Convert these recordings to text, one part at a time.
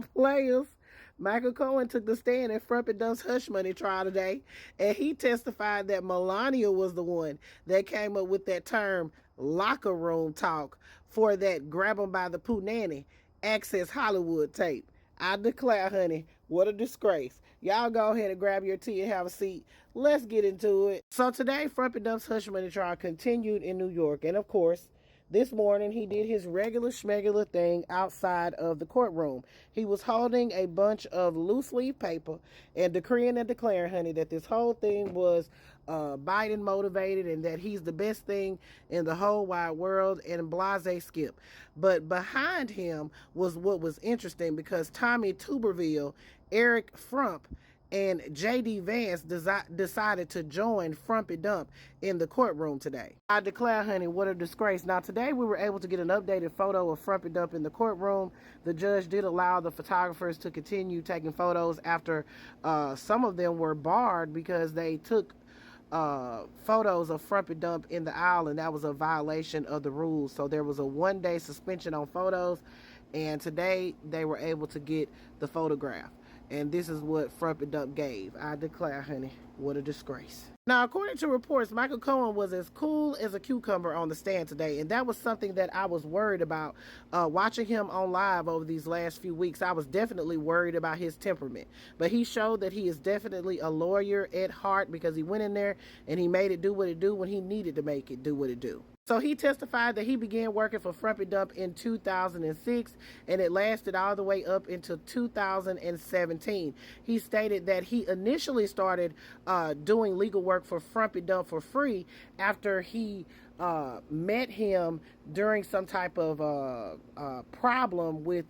y'all players. Micheal Cohen took the stand in Frump and Dump's hush money trial today, and he testified that Melania was the one that came up with that term locker room talk for that grab 'em by the poo nanny Access Hollywood tape. I declare, honey, what a disgrace. Y'all go ahead and grab your tea and have a seat. Let's get into it. So today, Frump and Dump's hush money trial continued in New York, and of course, this morning, he did his regular schmegular thing outside of the courtroom. He was holding a bunch of loose leaf paper and decreeing and declaring, honey, that this whole thing was Biden motivated and that he's the best thing in the whole wide world, and blase skip. But behind him was what was interesting, because Tommy Tuberville, Eric Frump, and J.D. Vance decided to join Frump and Dump in the courtroom today. I declare, honey, what a disgrace. Now, today we were able to get an updated photo of Frump and Dump in the courtroom. The judge did allow the photographers to continue taking photos after some of them were barred because they took photos of Frump and Dump in the aisle, and that was a violation of the rules. So there was a 1-day suspension on photos, and today they were able to get the photograph. And this is what Frump and Dump gave. I declare, honey, what a disgrace. Now, according to reports, Micheal Cohen was as cool as a cucumber on the stand today, and that was something that I was worried about watching him on live over these last few weeks. I was definitely worried about his temperament, but he showed that he is definitely a lawyer at heart, because he went in there and he made it do what it do when he needed to make it do what it do. So he testified that he began working for Frump and Dump in 2006, and it lasted all the way up until 2017. He stated that he initially started doing legal work for Frump and Dump for free after he met him during some type of problem with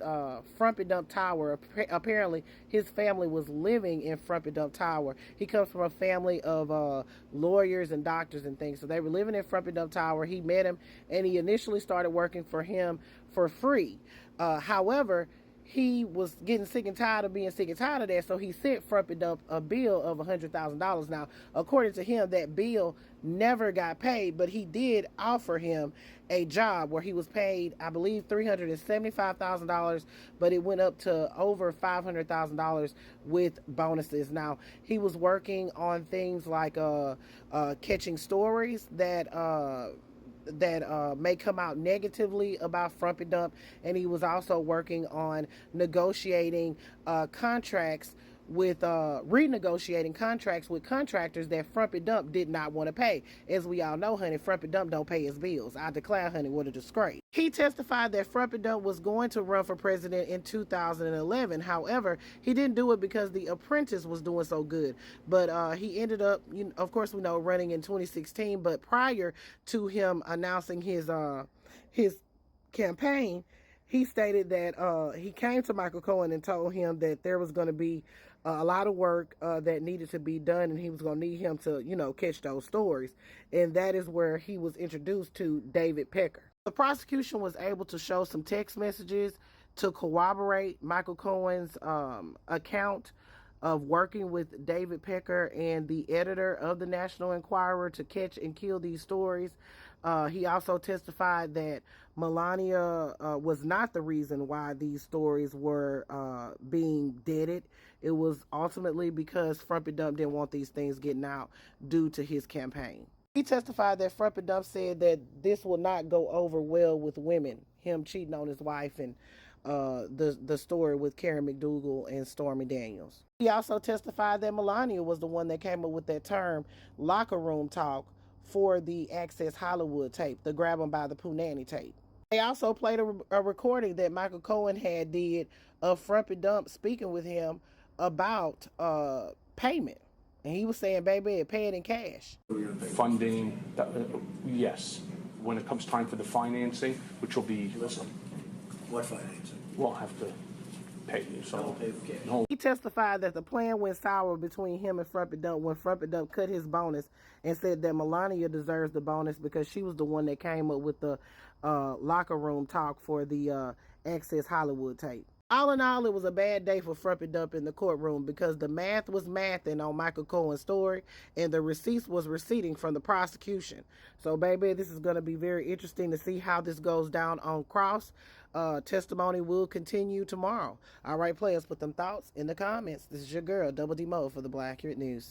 Frump and Dump Tower. Apparently, his family was living in Frump and Dump Tower. He comes from a family of lawyers and doctors and things, so they were living in Frump and Dump Tower. He met him, and he initially started working for him for free. However, he was getting sick and tired of being sick and tired of that, so he sent Frump and Dump a bill of $100,000. Now, according to him, that bill never got paid, but he did offer him a job where he was paid, I believe, $375,000, but it went up to over $500,000 with bonuses. Now, he was working on things like catching stories that may come out negatively about Frump and Dump, and he was also working on negotiating contracts with renegotiating contracts with contractors that Frump and Dump did not want to pay. As we all know, honey, Frump and Dump don't pay his bills. I declare, honey, what a disgrace. He testified that Frump and Dump was going to run for president in 2011. However, he didn't do it because The Apprentice was doing so good. But he ended up, of course, we know, running in 2016. But prior to him announcing his campaign, he stated that he came to Micheal Cohen and told him that there was going to be a lot of work that needed to be done, and he was going to need him to, catch those stories. And that is where he was introduced to David Pecker. The prosecution was able to show some text messages to corroborate Micheal Cohen's account of working with David Pecker and the editor of the National Enquirer to catch and kill these stories. He also testified that Melania was not the reason why these stories were being deaded. It was ultimately because Frump and Dump didn't want these things getting out due to his campaign. He testified that Frump and Dump said that this will not go over well with women, him cheating on his wife, and the story with Karen McDougal and Stormy Daniels. He also testified that Melania was the one that came up with that term locker room talk for the Access Hollywood tape, the grab 'em by the poo nanny tape. They also played a recording that Micheal Cohen had did of Frump and Dump speaking with him about payment. And he was saying, baby, pay it in cash. Funding, yes. When it comes time for the financing, which will be... Listen, what financing? We'll have to pay you. So pay the cash. No. He testified that the plan went sour between him and Frump and Dump when Frump and Dump cut his bonus and said that Melania deserves the bonus because she was the one that came up with the locker room talk for the Access Hollywood tape. All in all, it was a bad day for Frump and Dump in the courtroom because the math was mathing on Micheal Cohen's story and the receipts was receipting from the prosecution. So, baby, this is going to be very interesting to see how this goes down on cross. Testimony will continue tomorrow. All right, players, put them thoughts in the comments. This is your girl, Double D Mo, for the Black Accurate News.